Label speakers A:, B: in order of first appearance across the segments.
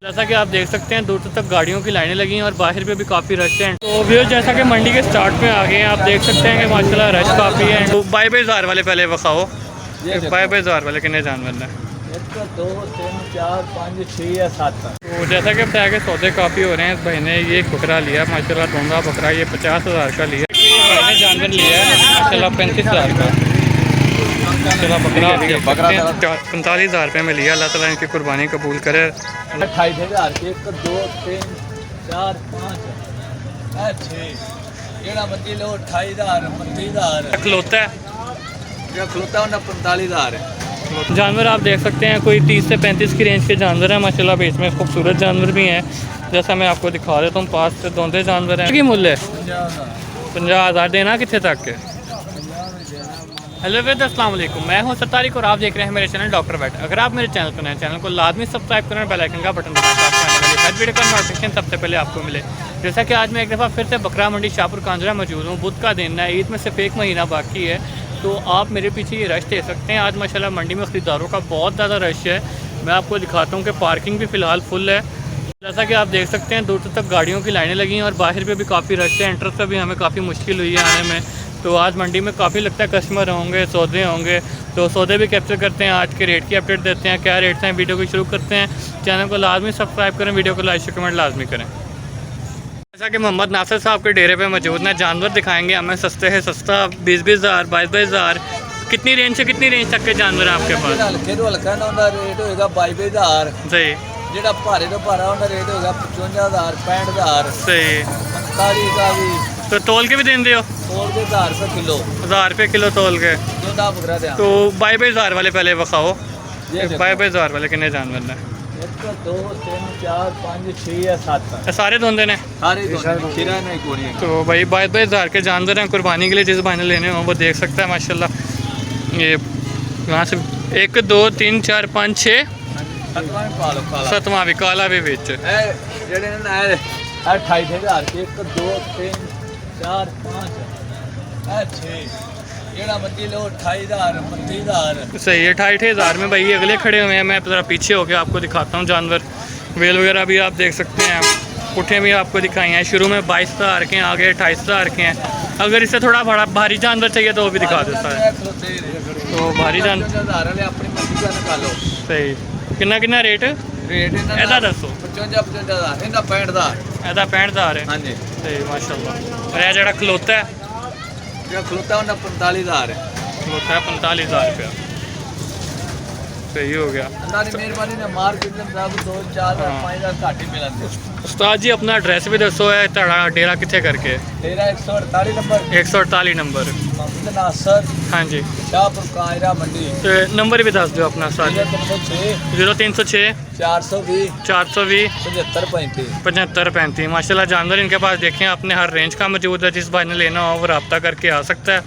A: जैसा कि आप देख सकते हैं दूर तक गाड़ियों की लाइनें लगी हैं और बाहर पे भी काफ़ी रश है। तो व्यूअर जैसा कि मंडी के स्टार्ट में आ गए हैं, आप देख सकते हैं कि माशाल्लाह रश काफ़ी है। तो बाई वाले पहले बखाओ, बाई वाले कितने जानवर हैं?
B: 1 2 3 4 5 6 या 7।
A: तो जैसा कि बताया कि सौदे काफ़ी हो रहे हैं। इस भाई ने ये एक बकरा लिया माशाल्लाह, दोंगा बकरा, ये 50,000 का लिया। भाई ने जानवर लिया है माशाल्लाह 35,000 का। माशाल्लाह बकरा 45,000 रुपये में लिया। अल्लाह ताला इनकी कुर्बानी कबूल करे।
B: 28,000 के 1 2 3 4 5 6 जेड़ा मर्जी लो 28,000 35,000
A: खलोता है,
B: जो खलोता है 45,000 है।
A: जानवर आप देख सकते हैं कोई 30 से 35 की रेंज के जानवर हैं माशाल्लाह। बीच में खूबसूरत जानवर भी हैं, जैसा मैं आपको दिखा देता हूँ। पास से दोंदे जानवर हैं। की मूल्य है 50,000। देना कितने तक के? हेलो वेद, अस्सलाम वालेकुम। मैं हूं सत्तारिक और आप देख रहे हैं मेरे चैनल डॉक्टर वेट। अगर आप मेरे चैनल पर नए, चैनल को लाजमी सब्सक्राइब करें, बेल आइकन का बटन दबाएं ताकि हर वीडियो का नोटिफिकेशन सबसे पहले आपको मिले। जैसा कि आज मैं एक दफ़ा फिर से बकरा मंडी शाहपुर कांजरा मौजूद हूँ। बुध का दिन है, ईद में सिर्फ 1 महीना बाकी है, तो आप मेरे पीछे ये रश दे सकते हैं। आज माशाल्लाह मंडी में ख़रीदारों का बहुत ज़्यादा रश है। मैं आपको दिखाता हूँ कि पार्किंग भी फ़िलहाल फुल है। जैसा कि आप देख सकते हैं दूर तक गाड़ियों की लाइनें लगी हैं और बाहर पे भी काफ़ी रश है। एंट्रेंस पे भी हमें काफ़ी मुश्किल हुई है आने में। तो आज मंडी में काफ़ी लगता है कस्टमर होंगे, सौदे होंगे, तो सौदे भी कैप्चर करते हैं। आज के रेट की अपडेट देते हैं, क्या रेट्स हैं। वीडियो को शुरू करते हैं। चैनल को लाजमी सब्सक्राइब करें, वीडियो को लाइक शेयर कमेंट लाजमी करें। जैसा कि मोहम्मद नासिर साहब के डेरे पे मौजूद हैं, जानवर दिखाएंगे हमें सस्ते है सस्ता। 20,000 22,000 कितनी रेंज से कितनी रेंज तक के जानवर हैं आपके पास?
B: रेट होगा 22,000
A: सही।
B: जेड़ा भारे तो भारा उनका रेट होगा 55,000 65,000
A: सही।
B: 45 का भी।
A: तो तोल के भी देंगे हो?
B: तोल के 1,000 रुपये किलो।
A: 1,000 रुपये किलो तोल के।
B: जोड़ा बकरा दे।
A: तो 22,000 वाले पहले बखाओ, 22,000 वाले कितने जानवर हैं?
B: 1 2 3 4 5 6 या 7।
A: सारे धोंदे ने
B: सारे खीरा नहीं कोनी।
A: तो भाई 22,000 के जानवर हैं। कुर्बानी के लिए जिस भाई ने लेने हो वो देख सकता है माशाल्लाह। ये यहाँ से 1 2 3 4 5 6 7वां भी काला भी बिच
B: 28,000 के 1 2 3 4 5 6 जेड़ा मर्जी लो 28,000 35,000।
A: सही है। 28,000 में भाई अगले खड़े हुए हैं। मैं ज़रा पीछे होकर आपको दिखाता हूँ जानवर। वेल वगैरह भी आप देख सकते हैं, पुट्ठे भी आपको दिखाई हैं। शुरू में 22,000 के हैं, आगे 28,000 के हैं। अगर इससे थोड़ा बड़ा भारी जानवर चाहिए तो वो भी दिखा देता है। तो भारी जानवर
B: अपनी मर्जी का निकालो।
A: सही। कितना रेट ਇਹਦਾ ਦੱਸੋ?
B: 55,000 ਇਹਦਾ 65,000
A: ਇਹਦਾ 65,000 ਹੈ।
B: ਹਾਂਜੀ
A: ਸਹੀ ਮਾਸ਼ਾਅੱਲਾ। और ਇਹ ਜਿਹੜਾ ਖਲੋਤਾ ਹੈ,
B: ਜਿਹੜਾ ਖਲੋਤਾ ਉਹਦਾ 45,000 ਹੈ।
A: खलोता है 45,000 रुपया। सही हो गया।
B: अल्लाह की मेहरबानी ने मार्केट में सब 2 4 5 घाट ही मिलते।
A: उस्ताद जी अपना एड्रेस भी दसो है, तेरा डेरा कितने करके?
B: डेरा 148 नंबर
A: 148 नंबर।
B: मोहम्मद नासर।
A: हाँ जी।
B: शाहपुर कांजरा मंडी।
A: तो नंबर भी दस दो अपना साथ। 0306
B: 420
A: 420
B: 75 35
A: 75 माशाल्लाह। जानवर इनके पास देखें आपने हर रेंज का मौजूद है। जिस भाई ने लेना हो वो रब्ता करके आ सकता है।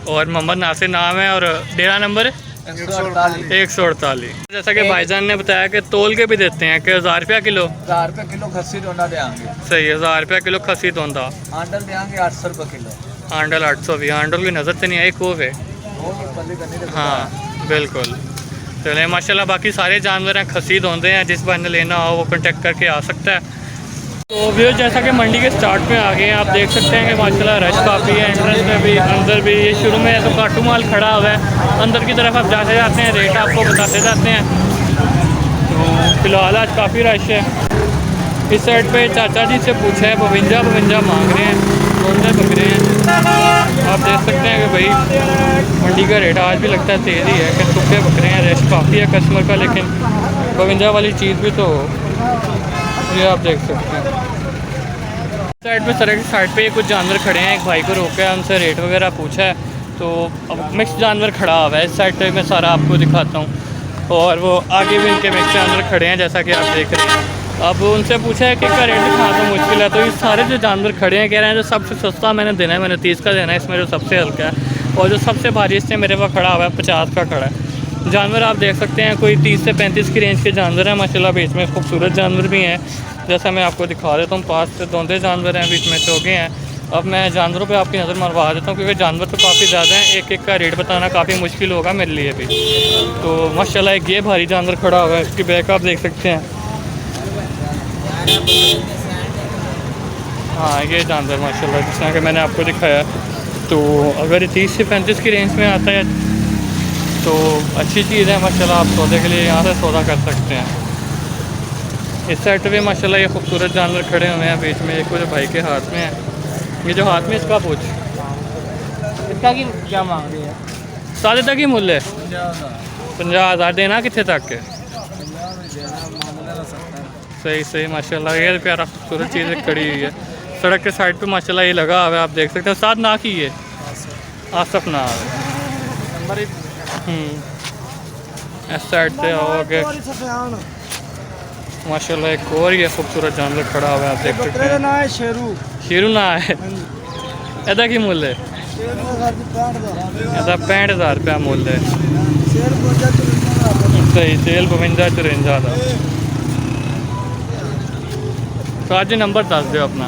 A: और मोहम्मद नासिर नाम है और डेरा नंबर 148। जैसा कि भाईजान ने बताया कि तोल के भी देते हैं कि 1,000 रुपया किलो।
B: 1,000 रुपये किलो खस्सी दोना देंगे।
A: सही है। 1,000 रुपया किलो खसी दोंदा।
B: आंडल देंगे 800 रुपये किलो।
A: आंडल 800 भी। आंडल की नज़र तो नहीं आई को है। हाँ बिल्कुल। चले माशाल्लाह। बाकी सारे जानवर हैं, खसी धोंदे हैं। जिस भाई ने लेना हो वो कॉन्टेक्ट करके आ सकता है। तो व्यूअर जैसा कि मंडी के स्टार्ट में आ गए हैं, आप देख सकते हैं कि माशाल्लाह रश काफ़ी है। एंट्रेंस में भी, अंदर भी। ये शुरू में तो काटू माल खड़ा हुआ है। अंदर की तरफ आप जाते जाते हैं, रेट आपको बताते जाते हैं। तो फिलहाल आज काफ़ी रश है। इस साइड पे चाचा जी से पूछा है, 52 मांग रहे हैं, दोनों बकरे हैं। आप देख सकते हैं कि भाई मंडी का रेट आज भी लगता है तेज़ ही है कि सूखे बकरे हैं। रश काफ़ी है कस्टमर का, लेकिन 52 वाली चीज़ भी तो ये आप देख सकते हैं। साइड पे सड़क की साइड पे कुछ जानवर खड़े हैं। एक भाई को रोका है, उनसे रेट वगैरह पूछा है। तो अब मिक्स जानवर खड़ा हुआ है। इस साइड पे मैं सारा आपको दिखाता हूँ। और वो आगे भी इनके मिक्स जानवर खड़े हैं जैसा कि आप देख रहे हैं। अब उनसे पूछा है कि इसका रेट दिखाना तो मुश्किल है। तो ये सारे जो जानवर खड़े हैं कह रहे हैं जो सबसे सस्ता मैंने देना है, मैंने 30 का देना है। इसमें जो सबसे हल्का है और जो सबसे भारी इससे मेरे पास खड़ा हुआ है 50 का खड़ा है। जानवर आप देख सकते हैं कोई 30 से 35 की रेंज के जानवर हैं माशाल्लाह। बीच में खूबसूरत जानवर भी हैं, जैसा मैं आपको दिखा देता हूँ। पास से दोंदे जानवर हैं, बीच में चौगे हैं। अब मैं जानवरों पे आपकी नज़र मरवा देता हूँ क्योंकि जानवर तो काफ़ी ज़्यादा हैं, एक एक का रेट बताना काफ़ी मुश्किल होगा मेरे लिए भी। तो माशाल्लाह एक ये भारी जानवर खड़ा हुआ है, इसकी बैक आप देख सकते हैं। हाँ ये जानवर माशाल्लाह जिस तरह कि मैंने आपको दिखाया, तो अगर 30 से 35 की रेंज में आता है तो अच्छी चीज़ है माशाल्लाह। आप सौदे के लिए यहाँ से सौदा कर सकते हैं। इस साइड पे भी माशाल्लाह ये खूबसूरत जानवर खड़े हुए हैं, बीच में एक मेरे भाई के हाथ में है, ये जो हाथ में इसका पूछ
B: इसका की क्या मांग रही है?
A: 7 तक ही मूल्य है, 50,000 देना कितने तक के? सही सही माशाल्लाह। ये प्यारा खूबसूरत चीज़ खड़ी हुई है सड़क के साइड पे माशाल्लाह, ये लगा हुआ है, आप देख सकते हैं। 7 ना की है, आसफ ना है। इस साइड से आओगे माशाल्लाह एक और ये खूबसूरत जानवर खड़ा हुआ है, आप देख सकते हैं।
B: ना है शेरू,
A: शेरू ना है, एदा की मूल्य है? एदा 65,000 रुपया मूल्य है। सही सेल 52-53 का। तो आज नंबर दस दो अपना।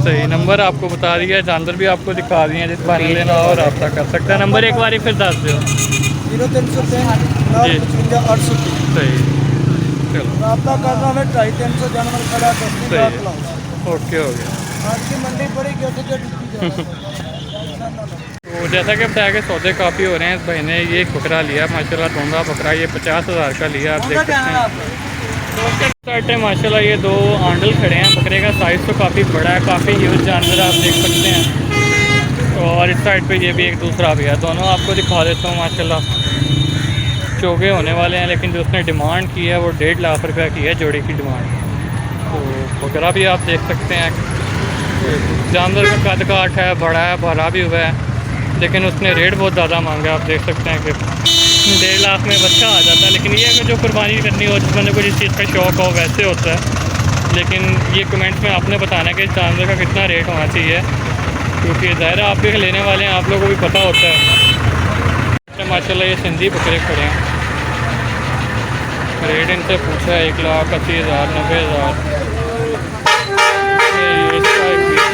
A: सही नंबर आपको बता दिया, जानवर भी आपको दिखा दिए, जिस बार लेना हो रब्ता कर सकता है। नंबर एक बार फिर दस दो।
B: 0303
A: सही चलो
B: रब्ता करना है 250-300 जानवर खड़ा
A: सही, ओके हो गया।
B: आज की मंडी बड़ी कैसे
A: तो जैसा कि बताया कि सौदे काफ़ी हो रहे हैं, इस भाई ने ये एक बकरा लिया माशाल्लाह, धोंगा बकरा, ये 50,000 का लिया, आप देख सकते हैं। साइड माशाल्लाह ये 2 आंडल खड़े हैं, बकरे का साइज़ तो काफ़ी बड़ा है, काफ़ी ह्यूज जानवर आप देख सकते हैं। और इस साइड पे ये भी एक दूसरा भी है, दोनों आपको दिखा देता हूँ माशाल्लाह। चौगे होने वाले हैं, लेकिन जो उसने डिमांड की है वो 1.5 लाख रुपया की है जोड़ी की डिमांड। तो बकरा भी आप देख सकते हैं, जानवर का कद काठ है, बड़ा है, भरा भी हुआ है, लेकिन उसने रेट बहुत ज़्यादा मांगा। आप देख सकते हैं कि 1.5 लाख में बच्चा आ जाता है। लेकिन ये है कि जो कुर्बानी करनी हो, जिस बंदे को जिस चीज़ का शौक़ हो वैसे होता है। लेकिन ये कमेंट्स में आपने बताना कि जानवर का कितना रेट होना चाहिए, क्योंकि ज़ाहिर आप भी लेने वाले हैं, आप लोगों को भी पता होता है। माशाल्लाह ये सिंधी बकरे खड़े हैं, रेट इनसे पूछा है 1,80,000 90,000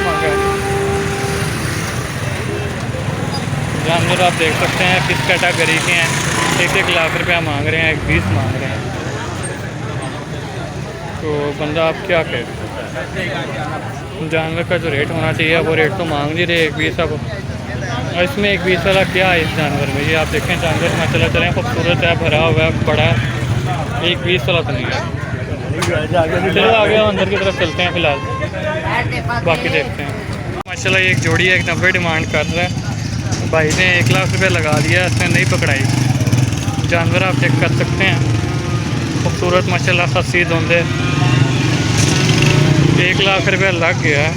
A: मांगा है। जानवर आप देख सकते हैं किस कैटेगरी के हैं, 1-1 लाख रुपया मांग रहे हैं, 1,20 मांग रहे हैं। तो बंदा आप क्या कहे, जानवर का जो रेट होना चाहिए वो रेट तो मांग नहीं रहे 1,20। अब और इसमें 1,20 वाला क्या है इस जानवर में? ये आप देखें जानवर माशाल्लाह चलें खूबसूरत है, भरा हुआ है, बड़ा है, 1,20 वाला तो नहीं है। चलो आगे अंदर की तरफ चलते हैं, फिलहाल बाकी देखते हैं। माशाल्लाह ये एक जोड़ी है, 90 डिमांड कर रहा है भाई ने, 1 लाख रुपये लगा दिया, इसने नहीं पकड़ाई। जानवर आप चेक कर सकते हैं, खूबसूरत माशाल्लाह खसी धुंधे, 1 लाख रुपया लग गया है।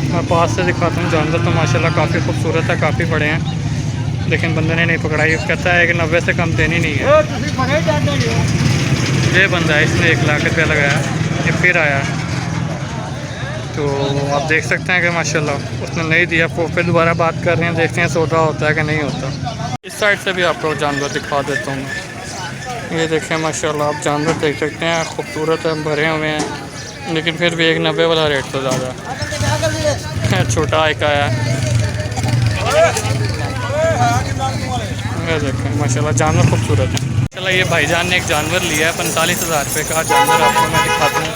A: मैं पास से दिखाता हूँ जानवर, तो माशाल्लाह काफ़ी खूबसूरत है, काफ़ी बड़े हैं, लेकिन बंदे ने नहीं पकड़ाई। कहता है कि 90 से कम देनी नहीं है। ये बंदा है, इसने 1 लाख रुपया लगाया, ये फिर आया। तो आप देख सकते हैं कि माशाल्लाह उसने नहीं दिया, फिर दोबारा बात कर रहे हैं, देखते हैं सौदा होता है कि नहीं होता। इस साइड से भी आपको जानवर दिखा देता हूँ। ये देखें माशाल्लाह आप जानवर देख सकते हैं, खूबसूरत है, भरे हुए हैं, लेकिन फिर भी 1,90 वाला रेट तो ज़्यादा है। छोटा एक आया, ये देखें माशाल्लाह जानवर खूबसूरत है। माशाल्लाह ये भाईजान ने एक जानवर लिया है 45,000 रुपये का जानवर, आपको मैं दिखाता हूँ।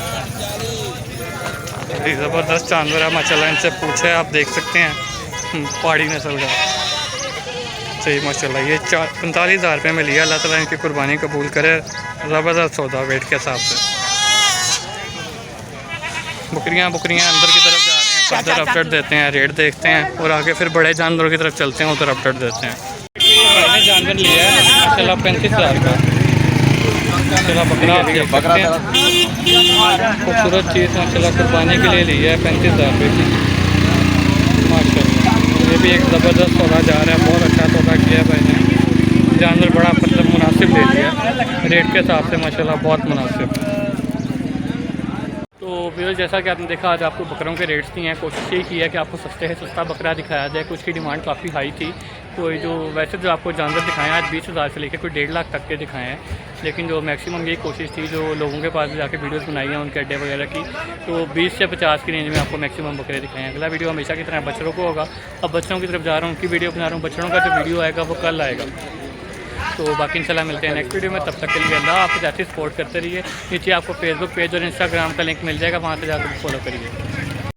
A: ज़बरदस्त जानवर है माशाल्लाह, इनसे पूछे आप देख सकते हैं, पहाड़ी नस्ल का। सही माशाल्लाह ये 45,000 रुपये में लिया। अल्लाह ताला इनकी कुर्बानी कबूल करे, ज़बरदस्त सौदा वेट के हिसाब से। बकरियां अंदर की तरफ जा रही हैं, फर्दर अपडेट देते हैं, रेट देखते हैं, और आगे फिर बड़े जानवरों की तरफ चलते हैं, उधर अपडेट देते हैं। मैंने जानवर लिया है माशाल्लाह 35,000 का, माशाल्लाह बकरा खूबसूरत चीज़ माशाल्लाह कुर्बानी के लिए लिया है 35,000 रुपये की माशाल्लाह। ये भी एक ज़बरदस्त सौदा जा रहा है, बहुत अच्छा सौदा किया है भाई ने। जानवर बड़ा मतलब मुनासिब ले लिया रेट के हिसाब से माशाल्लाह, बहुत मुनासिब। तो तो व्यूअर्स जैसा कि आपने देखा आज आपको बकरों के रेट्स दिए हैं, कोशिश यही की है कि आपको सस्ते से सस्ता बकरा दिखाया जाए। कुछ की डिमांड काफ़ी हाई थी, तो ये जो वैसे जो आपको जानवर दिखाए हैं आज 20,000 से लेकर कोई 1.5 लाख तक के दिखाए हैं, लेकिन जो मैक्सिमम यही कोशिश थी जो लोगों के पास भी जाके वीडियोस बनाई हैं उनके अड्डे वगैरह की, तो 20 से 50 की रेंज में आपको मैक्सिमम बकरे दिखाए हैं। अगला वीडियो हमेशा की तरह बच्चों को होगा। अब बच्चों की तरफ जा रहा हूँ, उनकी वीडियो बना रहा हूँ। बच्चों का जो वीडियो आएगा वो कल आएगा। तो बाकी इंशाल्लाह मिलते हैं नेक्स्ट वीडियो में। तब तक के लिए अल्लाह, आप ऐसे सपोर्ट करते रहिए। नीचे आपको फेसबुक पेज और इंस्टाग्राम का लिंक मिल जाएगा, वहाँ से जाकर फॉलो करिए।